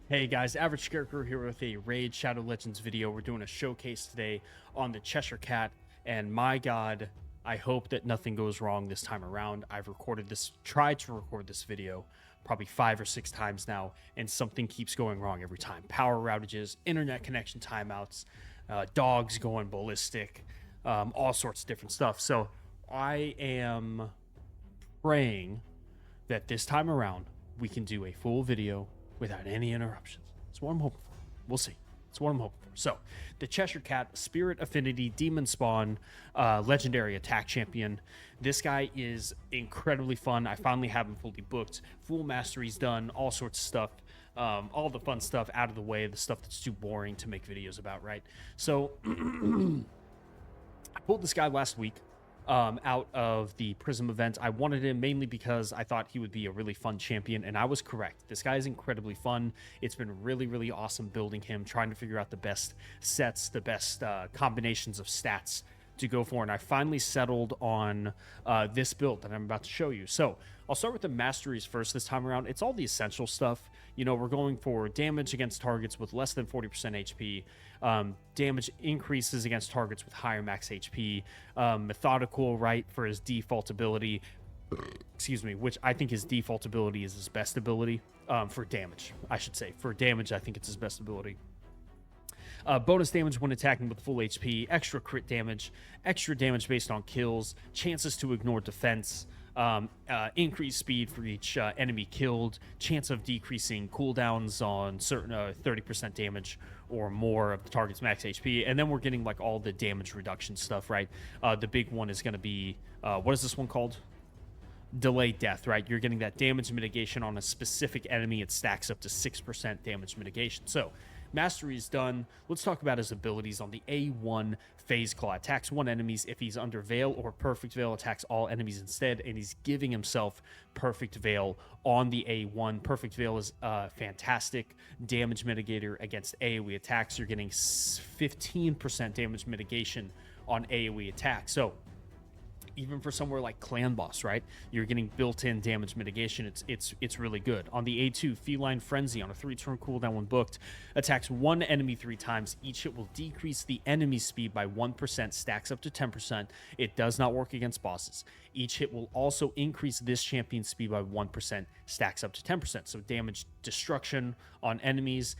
Hey guys, Average Scarecrow here with a Raid Shadow Legends video. We're doing a showcase today on the Cheshire Cat, and my god, I hope that nothing goes wrong this time around. I've tried to record this video probably 5 or 6 times now, and something keeps going wrong every time. Power outages, internet connection timeouts, dogs going ballistic, all sorts of different stuff. So I am praying that this time around we can do a full video without any interruptions. That's what I'm hoping for. We'll see. That's what I'm hoping for. So, the Cheshire Cat, Spirit Affinity, Demon Spawn, Legendary Attack Champion. This guy is incredibly fun. I finally have him fully booked. Full mastery's done, all sorts of stuff. All the fun stuff out of the way, the stuff that's too boring to make videos about, right? So, I pulled this guy last week. Out of the Prism event. I wanted him mainly because I thought he would be a really fun champion, and I was correct. This guy is incredibly fun. It's been really, really awesome building him, trying to figure out the best sets, the best combinations of stats to go for, and I finally settled on this build that I'm about to show you. So I'll start with the masteries first this time around. It's all the essential stuff. You know, we're going for damage against targets with less than 40% HP, damage increases against targets with higher max HP, methodical, right, for his default ability, excuse me, which I think his default ability is his best ability, for damage, I should say. For damage, I think it's his best ability. Bonus damage when attacking with full HP, extra crit damage, extra damage based on kills, chances to ignore defense, increased speed for each enemy killed, chance of decreasing cooldowns on certain 30% damage or more of the target's max HP, and then we're getting like all the damage reduction stuff, right? The big one is going to be, what is this one called? Delayed death, right? You're getting that damage mitigation on a specific enemy. It stacks up to 6% damage mitigation. So mastery is done. Let's talk about his abilities. On the A1, Phase Claw attacks one enemies. If he's under Veil or Perfect Veil, attacks all enemies instead, and he's giving himself Perfect Veil on the A1. Perfect Veil is a fantastic damage mitigator against AoE attacks. You're getting 15% damage mitigation on AoE attacks. So even for somewhere like Clan Boss, right? You're getting built-in damage mitigation. It's really good. On the A2, Feline Frenzy, on a 3-turn cooldown when booked, attacks one enemy 3 times. Each hit will decrease the enemy's speed by 1%, stacks up to 10%. It does not work against bosses. Each hit will also increase this champion's speed by 1%, stacks up to 10%. So damage destruction on enemies,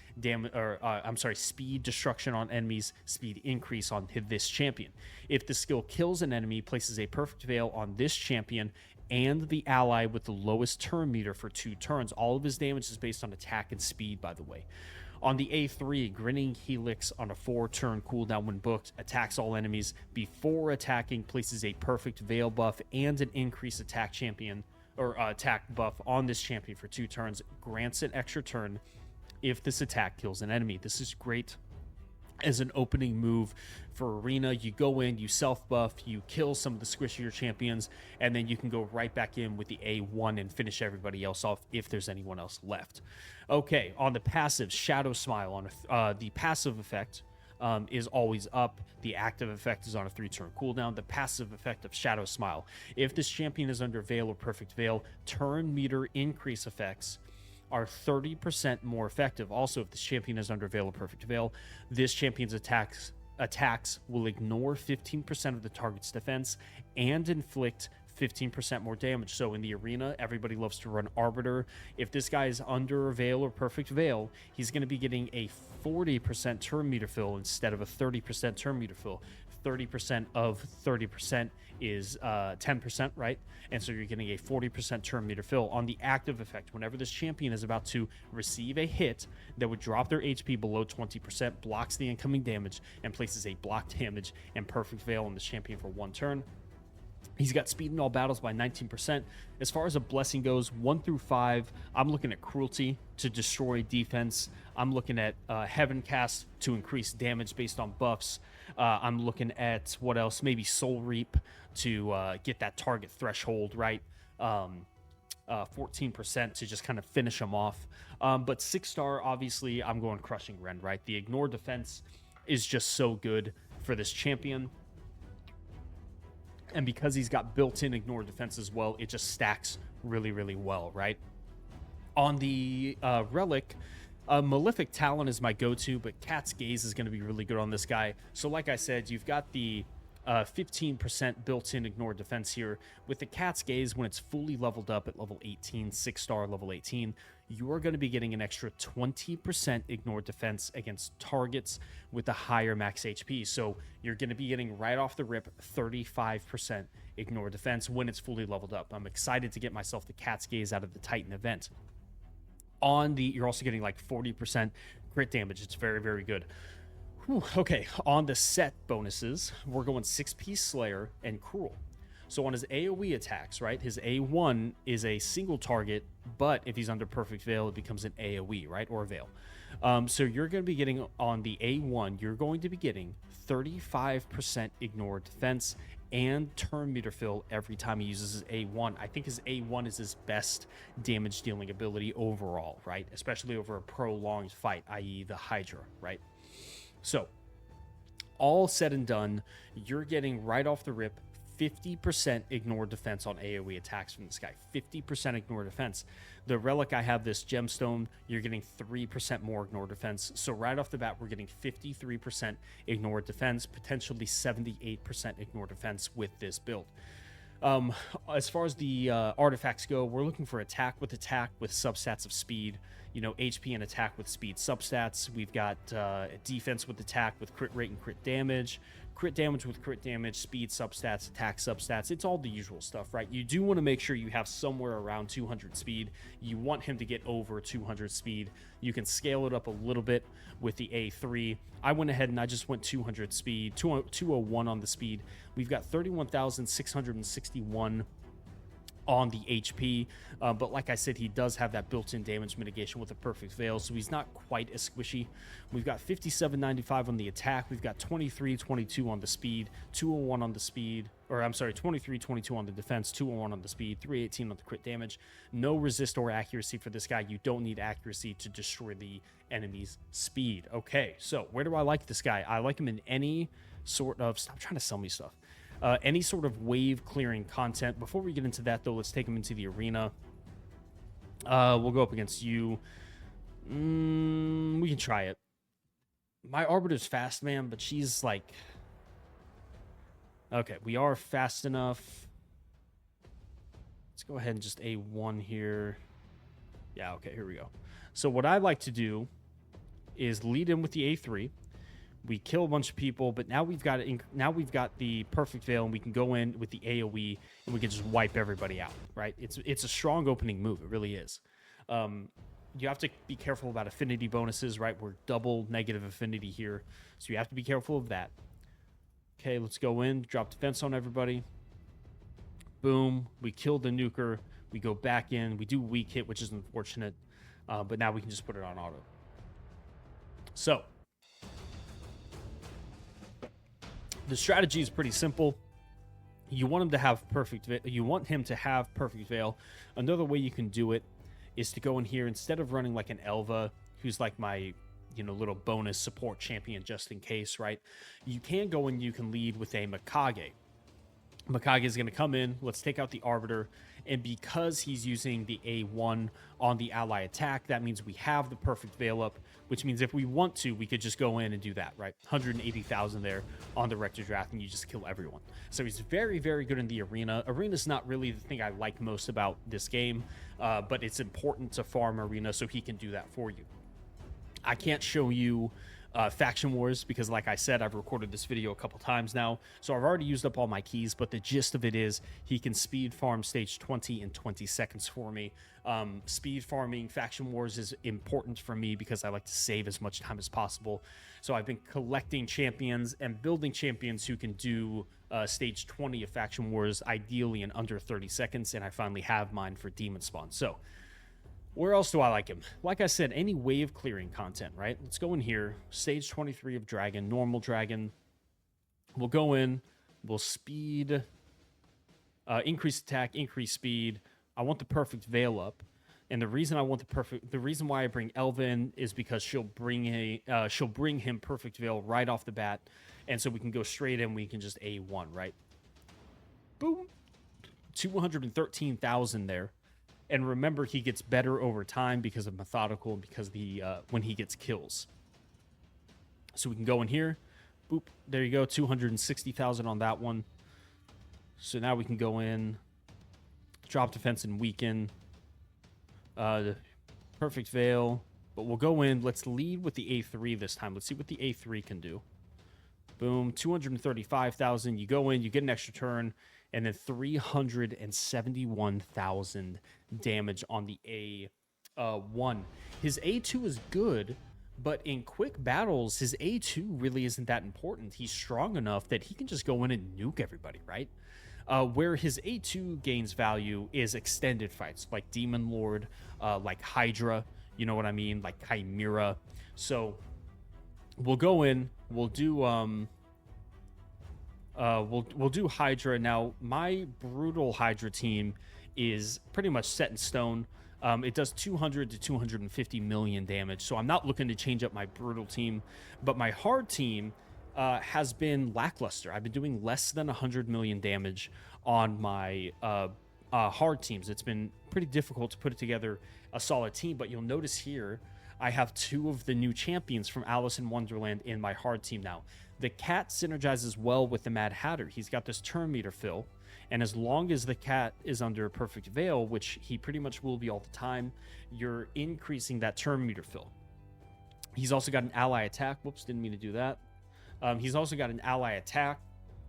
speed destruction on enemies, speed increase on this champion. If the skill kills an enemy, places a Perfect Veil on this champion and the ally with the lowest turn meter for 2 turns. All of his damage is based on attack and speed, by the way. On the A3, Grinning Helix, on a 4-turn cooldown when booked, attacks all enemies. Before attacking, places a Perfect Veil buff and an increased attack buff on this champion for 2 turns. Grants an extra turn if this attack kills an enemy. This is great as an opening move for arena. You go in, you self buff, you kill some of the squishier champions, and then you can go right back in with the A1 and finish everybody else off if there's anyone else left. Okay, on the passive, Shadow Smile, on the passive effect is always up. The active effect is on a 3-turn cooldown. The passive effect of Shadow Smile: if this champion is under Veil or Perfect Veil, turn meter increase effects are 30% more effective. Also, if this champion is under Veil or Perfect Veil, this champion's attacks will ignore 15% of the target's defense and inflict 15% more damage. So in the arena, everybody loves to run Arbiter. If this guy is under Veil or Perfect Veil, he's going to be getting a 40% turn meter fill instead of a 30% turn meter fill. 30% of 30% is 10%, right? And so you're getting a 40% turn meter fill. On the active effect, whenever this champion is about to receive a hit that would drop their HP below 20%, blocks the incoming damage and places a block damage and Perfect Veil on this champion for 1 turn. He's got speed in all battles by 19%. As far as a blessing goes, 1 through 5, I'm looking at Cruelty to destroy defense. I'm looking at Heaven Cast to increase damage based on buffs. I'm looking at, what else? Maybe Soul Reap to get that target threshold, right? 14% to just kind of finish them off. But 6-star, obviously, I'm going Crushing Rend, right? The Ignore defense is just so good for this champion. And because he's got built-in Ignore defense as well, it just stacks really, really well, right? On the Relic, Malefic Talon is my go-to, but Cat's Gaze is going to be really good on this guy. So like I said, you've got the 15% built-in ignore defense here. With the Cat's Gaze, when it's fully leveled up at level 18, 6-star level 18, you are going to be getting an extra 20% ignore defense against targets with a higher max HP. So you're going to be getting right off the rip 35% ignore defense when it's fully leveled up. I'm excited to get myself the Cat's Gaze out of the Titan event. You're also getting like 40% crit damage. It's very, very good. Whew, okay, on the set bonuses, we're going 6-piece Slayer and Cruel. So on his AoE attacks, right, his A1 is a single target, but if he's under Perfect Veil, it becomes an AoE, right, or a Veil. So you're going to be getting, on the A1, you're going to be getting 35% ignore defense and turn meter fill every time he uses his A1. I think his A1 is his best damage dealing ability overall, right? Especially over a prolonged fight, i.e. the Hydra, right? So, all said and done, you're getting right off the rip 50% ignore defense on AoE attacks from this guy. 50% ignore defense. The relic I have, this gemstone, you're getting 3% more ignore defense. So right off the bat, we're getting 53% ignore defense, potentially 78% ignore defense with this build. As far as the artifacts go, we're looking for attack with substats of speed, HP and attack with speed substats. We've got defense with attack with crit rate and crit damage with crit damage, speed substats, attack substats. It's all the usual stuff, right? You do want to make sure you have somewhere around 200 speed. You want him to get over 200 speed. You can scale it up a little bit with the A3. I went ahead and I just went 200 speed, 201 on the speed. We've got 31,661 on the HP, but like I said, he does have that built-in damage mitigation with a Perfect Veil, so he's not quite as squishy. We've got 5795 on the attack. We've got 2322 on the speed, 201 on the speed, or I'm sorry, 2322 on the defense, 201 on the speed, 318 on the crit damage. No resist or accuracy for this guy. You don't need accuracy to destroy the enemy's speed. Okay, so where do I like this guy? I like him in any sort of... Stop trying to sell me stuff. Any sort of wave clearing content. Before we get into that, though, let's take him into the arena. We'll go up against you. We can try it. My Arbiter's fast, man, but she's like... Okay, we are fast enough. Let's go ahead and just A1 here. Yeah, okay, here we go. So what I like to do is lead in with the A3. We kill a bunch of people, but now we've got the Perfect Veil, and we can go in with the AoE, and we can just wipe everybody out, right? It's a strong opening move. It really is. You have to be careful about affinity bonuses, right? We're double negative affinity here, so you have to be careful of that. Okay, let's go in, drop defense on everybody. Boom. We kill the nuker. We go back in. We do weak hit, which is unfortunate, but now we can just put it on auto. So... the strategy is pretty simple. You want him to have perfect veil. Another way you can do it is to go in here, instead of running like an Elva, who's like my little bonus support champion just in case, right? You can go and you can lead with a Mikage. Mikage is going to come in. Let's take out the Arbiter. And because he's using the A1 on the ally attack, that means we have the Perfect Veil up, which means if we want to, we could just go in and do that, right? 180,000 there on the Rector Draft, and you just kill everyone. So he's very, very good in the arena. Arena's not really the thing I like most about this game, but it's important to farm arena so he can do that for you. I can't show you Faction Wars because, like I said, I've recorded this video a couple times now, so I've already used up all my keys, but the gist of it is he can speed farm stage 20 in 20 seconds for me. Speed farming Faction Wars is important for me because I like to save as much time as possible. So I've been collecting champions and building champions who can do stage 20 of Faction Wars, ideally in under 30 seconds, and I finally have mine for Demon Spawn. So where else do I like him? Like I said, any wave clearing content, right? Let's go in here. Stage 23 of Dragon, normal Dragon. We'll go in. We'll speed. Increase attack, increase speed. I want the Perfect Veil up. And the reason why I bring Elva in is because she'll bring him Perfect Veil right off the bat. And so we can go straight in. We can just A1, right? Boom. 213,000 there. And remember, he gets better over time because of methodical and because the when he gets kills. So we can go in here. Boop. There you go. 260,000 on that one. So now we can go in, drop defense and weaken. Perfect Veil. But we'll go in. Let's lead with the A3 this time. Let's see what the A3 can do. Boom. 235,000. You go in, you get an extra turn, and then 371,000 damage on the A1. His A2 is good, but in quick battles, his A2 really isn't that important. He's strong enough that he can just go in and nuke everybody, right? Where his A2 gains value is extended fights, like Demon Lord, like Hydra, you know what I mean? Like Chimera. So we'll go in, we'll do we'll do Hydra. Now, my brutal Hydra team is pretty much set in stone. It does 200 to 250 million damage, so I'm not looking to change up my brutal team, but my hard team has been lackluster. I've been doing less than 100 million damage on my hard teams. It's been pretty difficult to put together a solid team, but you'll notice here I have two of the new champions from Alice in Wonderland in my hard team now. The cat synergizes well with the Mad Hatter. He's got this turn meter fill, and as long as the cat is under Perfect Veil, which he pretty much will be all the time, you're increasing that turn meter fill. He's also got an ally attack. Whoops, didn't mean to do that. He's also got an ally attack,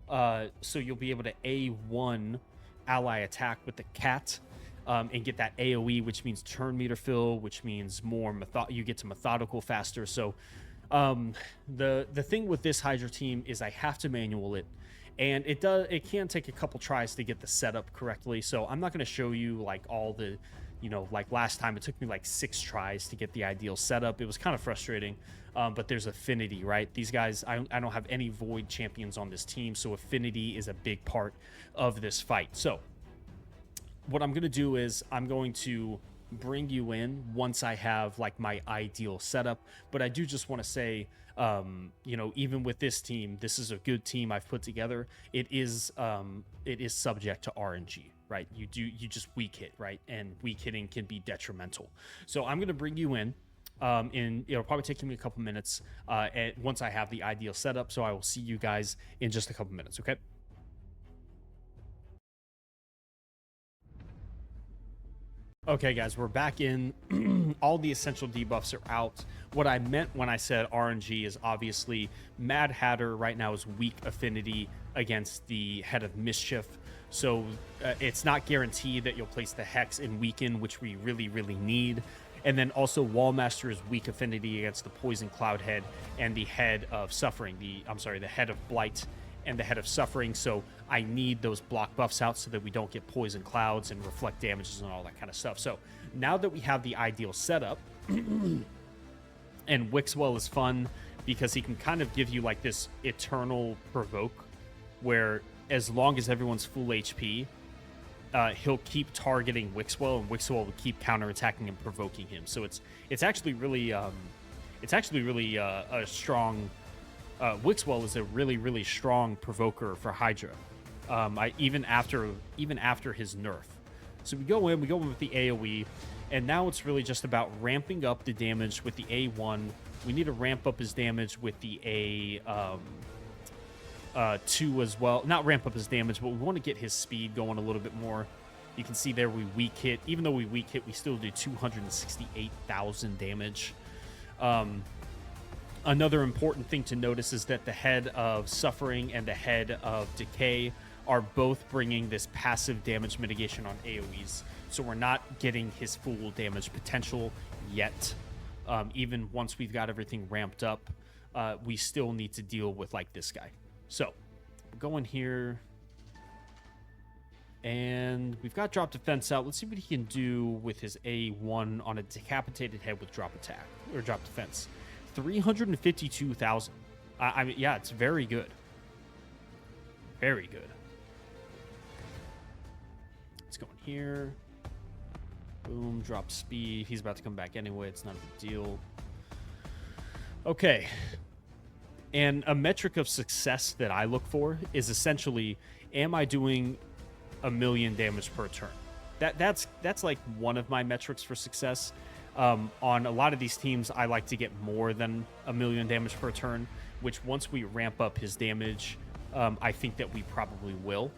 so you'll be able to A1 ally attack with the cat and get that AoE, which means turn meter fill, which means more you get to methodical faster. So the thing with this Hydra team is I have to manual it, and it can take a couple tries to get the setup correctly. So I'm not going to show you like all the, like last time it took me like 6 tries to get the ideal setup. It was kind of frustrating. But there's affinity, right? These guys, I don't have any void champions on this team, so affinity is a big part of this fight. So what I'm going to do is I'm going to bring you in once I have like my ideal setup. But I do just want to say, even with this team, this is a good team I've put together. It is subject to RNG, right? You just weak hit, right? And weak hitting can be detrimental. So I'm going to bring you in. It'll probably take me a couple minutes once I have the ideal setup. So I will see you guys in just a couple minutes, okay? Okay, guys, we're back in. All the essential debuffs are out. What I meant when I said RNG is obviously Mad Hatter right now is weak affinity against the Head of Mischief. So it's not guaranteed that you'll place the Hex in Weaken, which we really, really need. And then also Wallmaster is weak affinity against the Poison Cloud Head and the Head of Suffering. The Head of Blight and the Head of Suffering. So I need those block buffs out so that we don't get Poison Clouds and reflect damages and all that kind of stuff. So now that we have the ideal setup, and Wixwell is fun because he can kind of give you like this eternal provoke where as long as everyone's full HP, he'll keep targeting Wixwell, and Wixwell will keep counterattacking and provoking him. So it's actually really a strong. Wixwell is a really, really strong provoker for Hydra. Even after his nerf. So we go in with the AoE, and now it's really just about ramping up the damage with the A1. We need to ramp up his damage with the A2 as well. Not ramp up his damage, but we want to get his speed going a little bit more. You can see there we weak hit. Even though we weak hit, we still do 268,000 damage. Another important thing to notice is that the Head of Suffering and the Head of Decay are both bringing this passive damage mitigation on AoEs. So we're not getting his full damage potential yet. Even once we've got everything ramped up, we still need to deal with like this guy. So go in here, and we've got drop defense out. Let's see what he can do with his A1 on a decapitated head with drop attack or drop defense. 352,000. I mean, yeah, it's very good. Very good. Let's go in here. Boom, drop speed. He's about to come back anyway. It's not a big deal. Okay. And a metric of success that I look for is essentially, am I doing 1 million damage per turn? that's like one of my metrics for success. On a lot of these teams, I like to get more than 1,000,000 damage per turn, which once we ramp up his damage, I think that we probably will.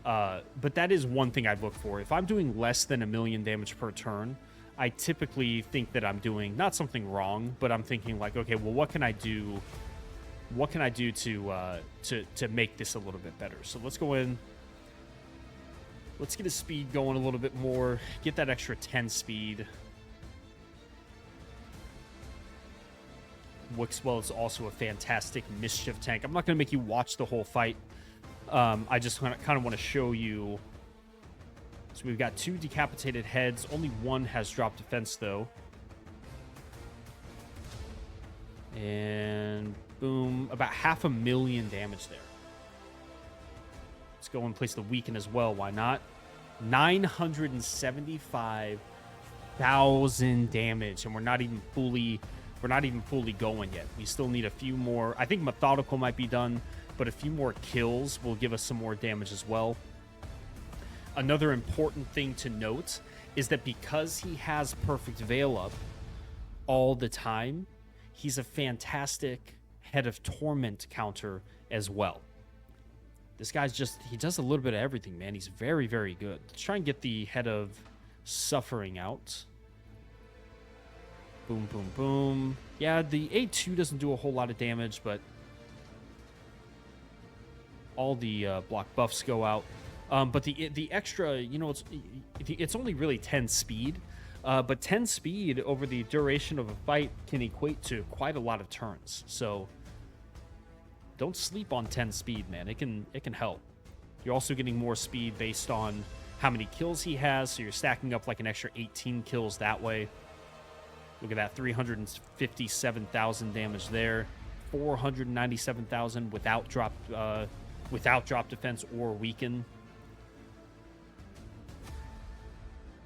But that is one thing I'd look for. If I'm doing less than 1,000,000 damage per turn, I typically think that I'm doing not something wrong, but I'm thinking like, okay, well, what can I do? What can I do to make this a little bit better? So let's go in. Let's get his speed going a little bit more. Get that extra 10 speed. Wixwell is also a fantastic mischief tank. I'm not going to make you watch the whole fight. I just kind of want to show you. So we've got 2 decapitated heads. Only 1 has drop defense, though. And boom, about 500,000 damage there. Let's go and place the weaken as well. Why not? 975,000 damage, and we're not even fully going yet. We still need a few more. I think methodical might be done, but a few more kills will give us some more damage as well. Another important thing to note is that because he has perfect veil up all the time, he's a fantastic Head of Torment counter as well. This guy's he does a little bit of everything, man. He's very, very good. Let's try and get the Head of Suffering out. Boom, boom, boom. Yeah, the A2 doesn't do a whole lot of damage, but all the block buffs go out. But the extra, you know, it's only really 10 speed. But 10 speed over the duration of a fight can equate to quite a lot of turns. So don't sleep on 10 speed, man. It can help. You're also getting more speed based on how many kills he has. So you're stacking up like an extra 18 kills that way. Look at that, 357,000 damage there. 497,000 without drop defense or weaken.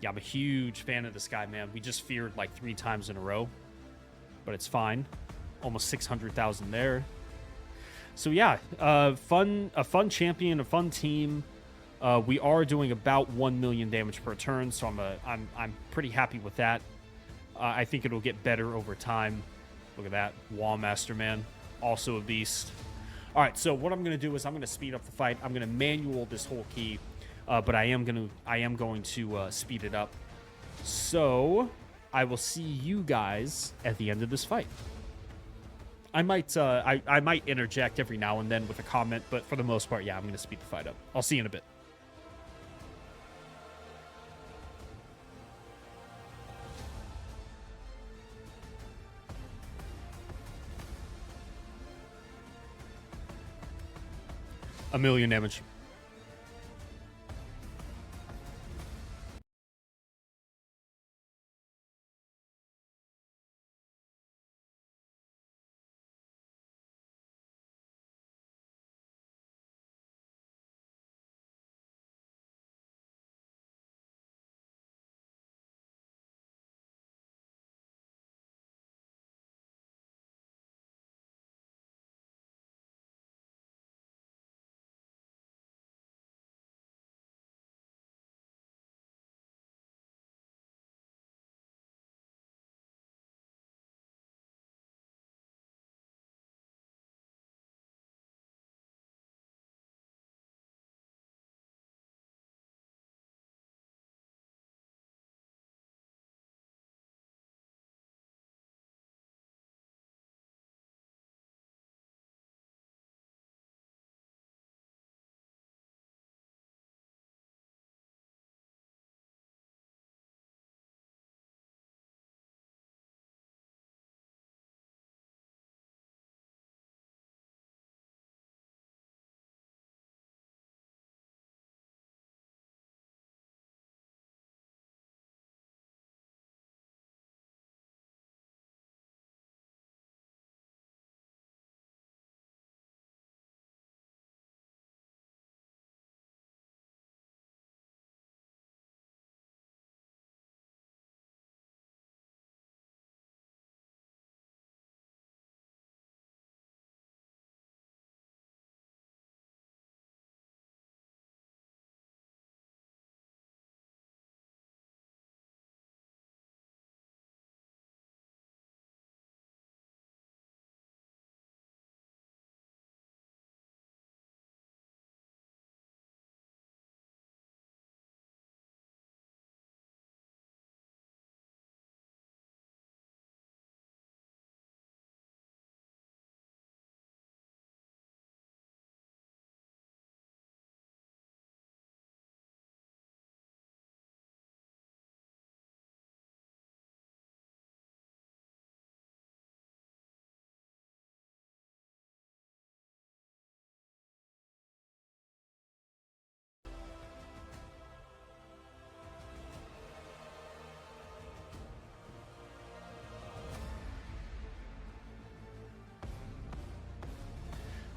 Yeah, I'm a huge fan of this guy, man. We just feared like 3 times in a row, but it's fine. Almost 600,000 there. So yeah, a fun champion, a fun team. We are doing about 1,000,000 damage per turn, so I'm pretty happy with that. I think it'll get better over time. Look at that, Wallmaster, man, also a beast. All right, so what I'm gonna do is I'm gonna speed up the fight. I'm gonna manual this whole key. But I am going to speed it up. So I will see you guys at the end of this fight. I might interject every now and then with a comment, but for the most part, yeah, I'm going to speed the fight up. I'll see you in a bit. A million damage.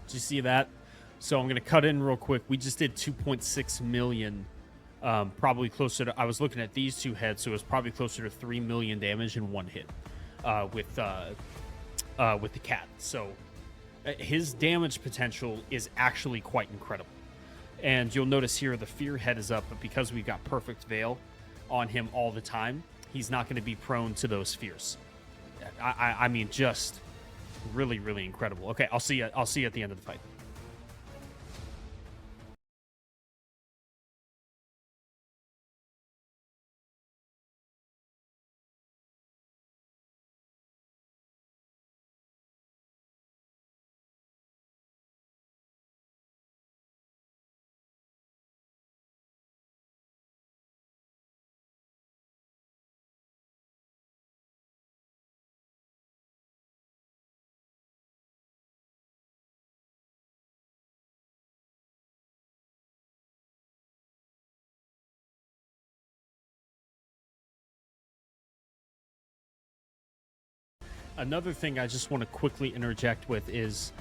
Did you see that? So I'm going to cut in real quick. We just did 2.6 million, probably closer to, I was looking at these two heads, so it was probably closer to 3 million damage in one hit with the cat. So his damage potential is actually quite incredible. And you'll notice here the fear head is up, but because we've got perfect veil on him all the time, he's not going to be prone to those fears. I mean, just really, really incredible. Okay, I'll see you. I'll see you at the end of the fight. Another thing I just want to quickly interject with is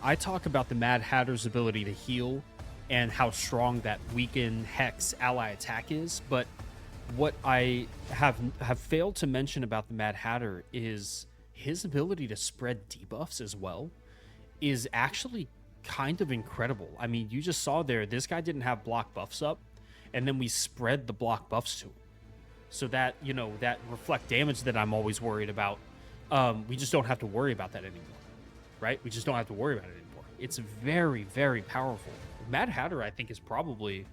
I talk about the Mad Hatter's ability to heal and how strong that weaken hex ally attack is, but what I have failed to mention about the Mad Hatter is his ability to spread debuffs as well is actually kind of incredible. I mean, you just saw there, this guy didn't have block buffs up, and then we spread the block buffs to him. So that, you know, that reflect damage that I'm always worried about, we just don't have to worry about that anymore, right? We just don't have to worry about it anymore. It's very, very powerful. Mad Hatter, I think, is probably...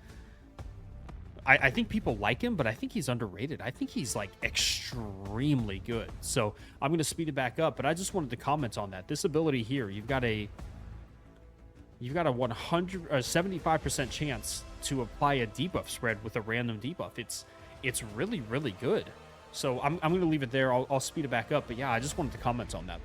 I think people like him, but I think he's underrated. I think he's, like, extremely good. So I'm going to speed it back up, but I just wanted to comment on that. This ability here, you've got a 100 or 75% chance to apply a debuff spread with a random debuff. It's really, really good. So I'm going to leave it there. I'll speed it back up. But yeah, I just wanted to comment on that.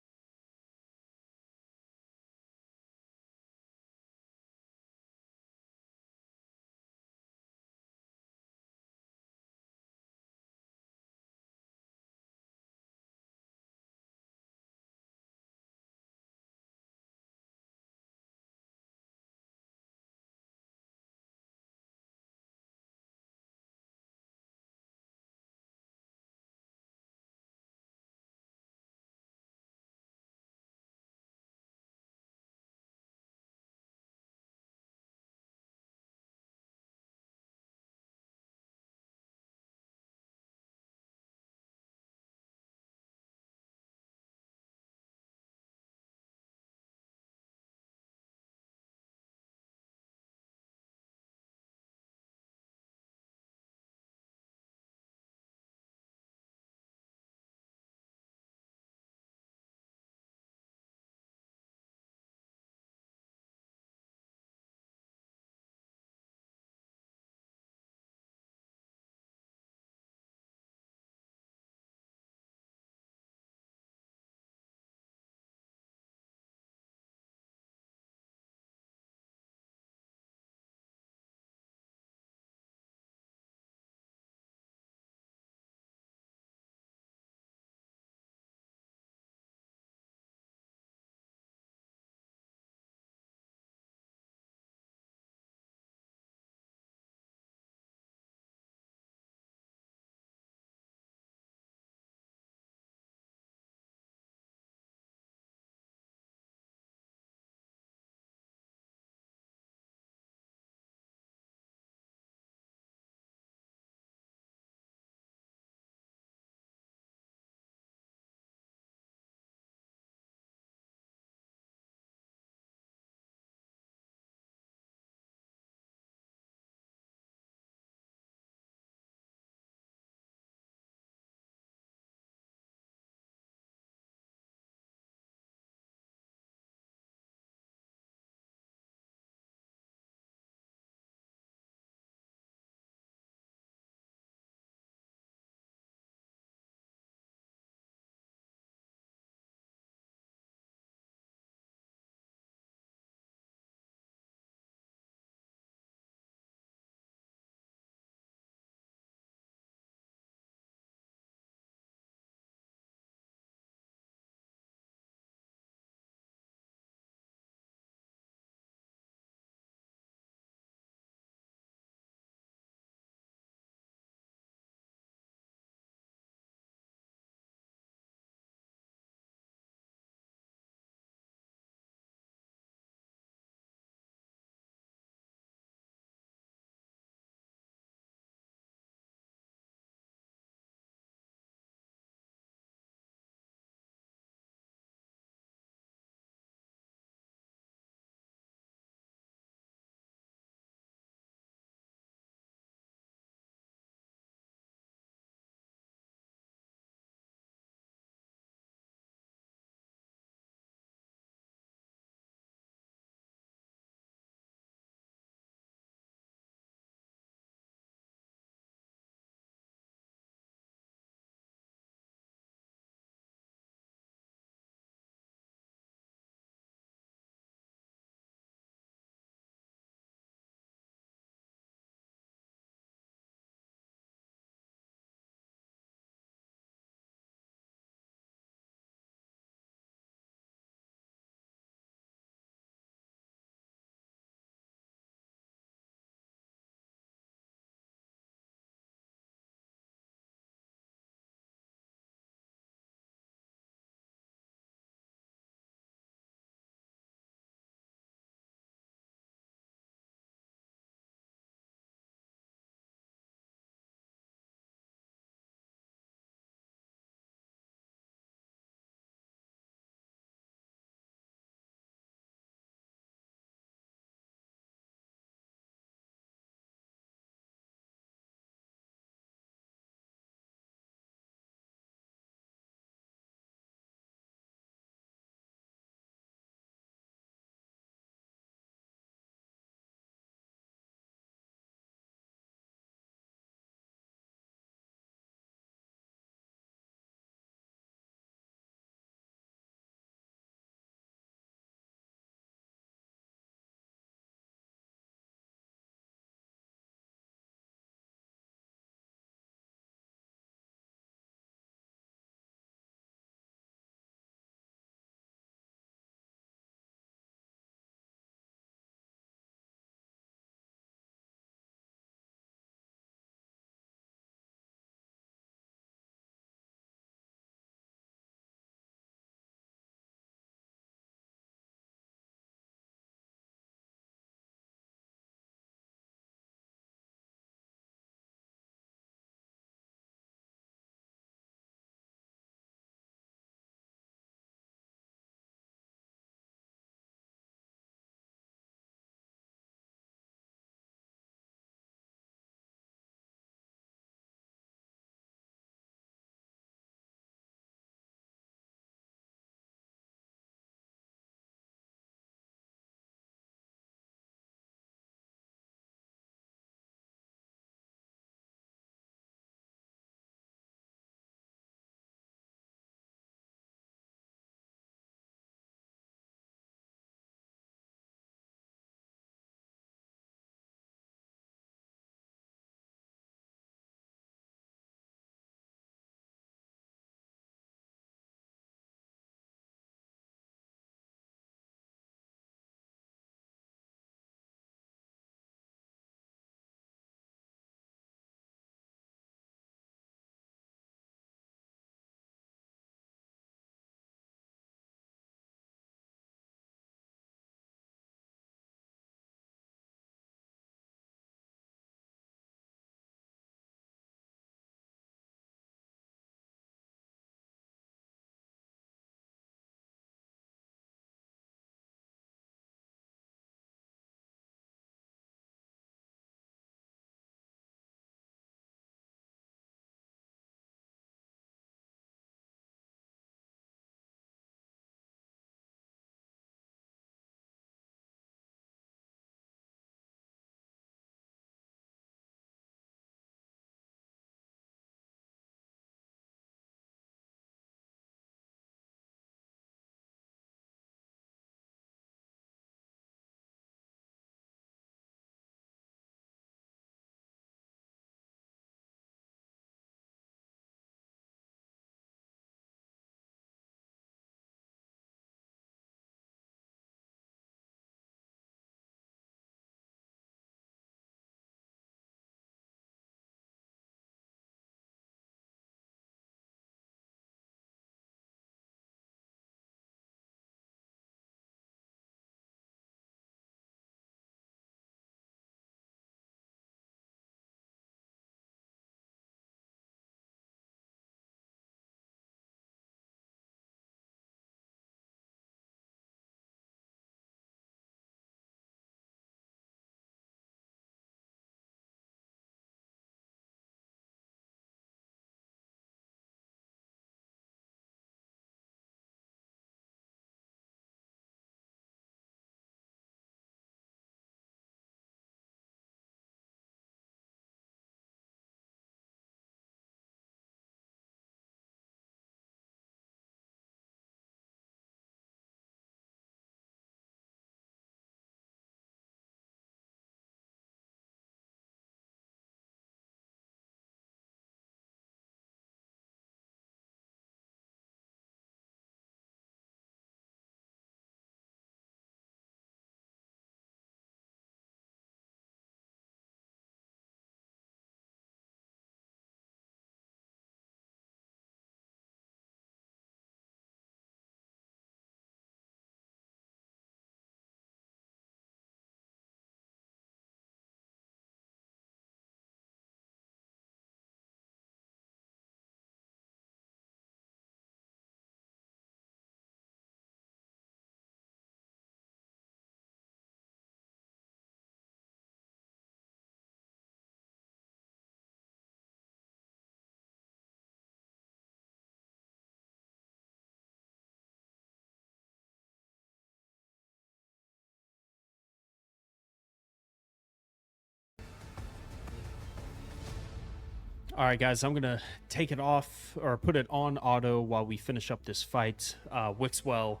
All right, guys, I'm going to take it off or put it on auto while we finish up this fight. Wixwell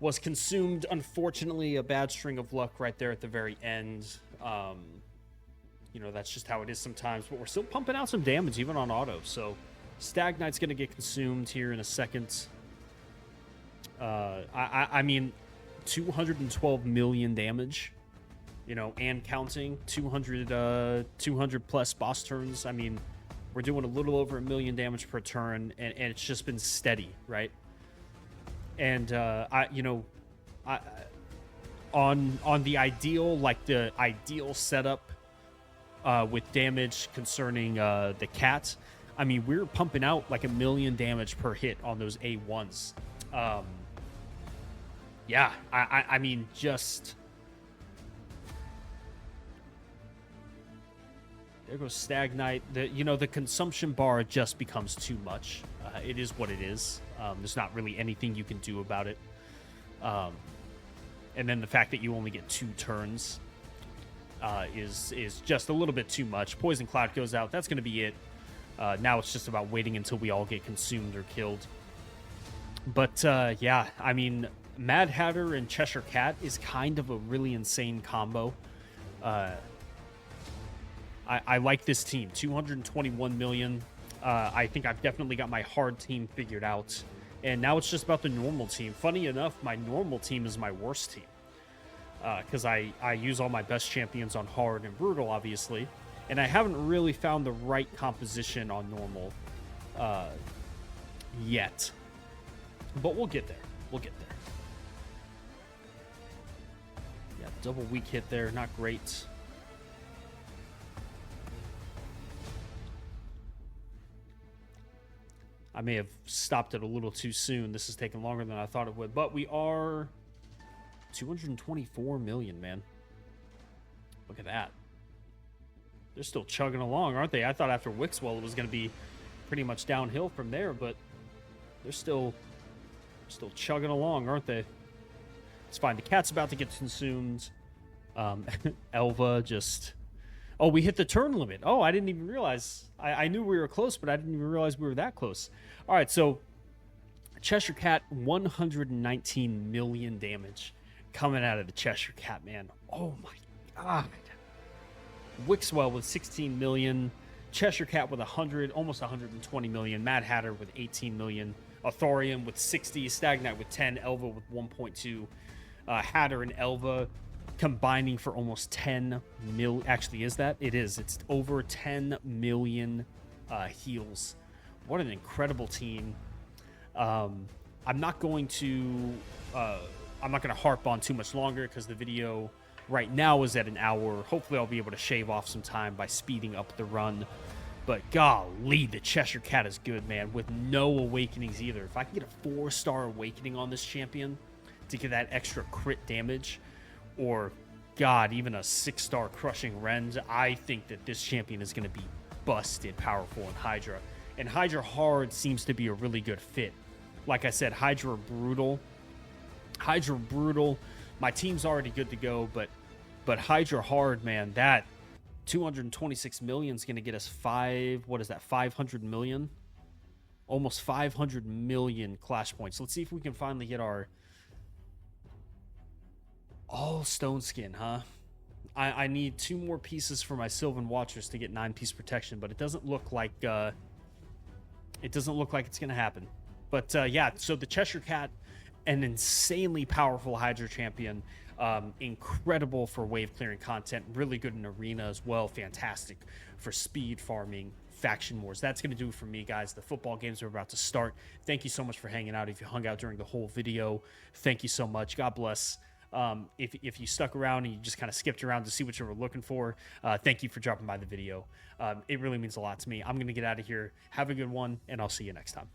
was consumed. Unfortunately, a bad string of luck right there at the very end. You know, that's just how it is sometimes, but we're still pumping out some damage even on auto. So Stag Knight's going to get consumed here in a second. I mean, 212 million damage, you know, and counting. 200 plus boss turns. I mean, we're doing a little over 1 million damage per turn, and it's just been steady, right? And on the ideal, like the ideal setup with damage concerning the cat, I mean, we're pumping out like 1 million damage per hit on those A1s. Yeah, I mean, just... There goes Stag Knight. The consumption bar just becomes too much. It is what it is. There's not really anything you can do about it. And then the fact that you only get 2 turns is just a little bit too much. Poison Cloud goes out. That's going to be it. Now it's just about waiting until we all get consumed or killed. But, yeah, I mean, Mad Hatter and Cheshire Cat is kind of a really insane combo. I like this team. 221 million. I think I've definitely got my hard team figured out. And now it's just about the normal team. Funny enough, my normal team is my worst team. Because I use all my best champions on hard and brutal, obviously. And I haven't really found the right composition on normal yet. But we'll get there. We'll get there. Yeah, double weak hit there. Not great. I may have stopped it a little too soon. This is taking longer than I thought it would. But we are 224 million, man. Look at that. They're still chugging along, aren't they? I thought after Wixwell it was going to be pretty much downhill from there, but they're still chugging along, aren't they? It's fine. The cat's about to get consumed. Elva just... Oh, we hit the turn limit. Oh, I didn't even realize. I knew we were close, but I didn't even realize we were that close. All right, so Cheshire Cat, 119 million damage coming out of the Cheshire Cat, man. Oh, my God. Wixwell with 16 million. Cheshire Cat with 100, almost 120 million. Mad Hatter with 18 million. Authorium with 60. Stag Knight with 10. Elva with 1.2. Hatter and Elva combining for almost 10 mil. Actually, is that? It is. It's over 10 million heals. What an incredible team. I'm not going to harp on too much longer because the video right now is at an hour. Hopefully I'll be able to shave off some time by speeding up the run. But golly, the Cheshire Cat is good, man, with no awakenings either. If I can get a 4-star awakening on this champion to get that extra crit damage, or, God, even a 6-star crushing rend, I think that this champion is going to be busted powerful in Hydra. And Hydra Hard seems to be a really good fit. Like I said, Hydra Brutal. My team's already good to go, but Hydra Hard, man, that 226 million is going to get us 500 million? Almost 500 million Clash points. Let's see if we can finally get our all stone skin, huh? I need 2 more pieces for my Sylvan Watchers to get 9-piece protection, but it doesn't look like it's going to happen. But yeah, so the Cheshire Cat, an insanely powerful Hydra champion, incredible for wave clearing content, really good in arena as well, fantastic for speed farming, faction wars. That's going to do it for me, guys. The football games are about to start. Thank you so much for hanging out. If you hung out during the whole video, thank you so much. God bless. If you stuck around and you just kind of skipped around to see what you were looking for, thank you for dropping by the video. It really means a lot to me. I'm going to get out of here. Have a good one, and I'll see you next time.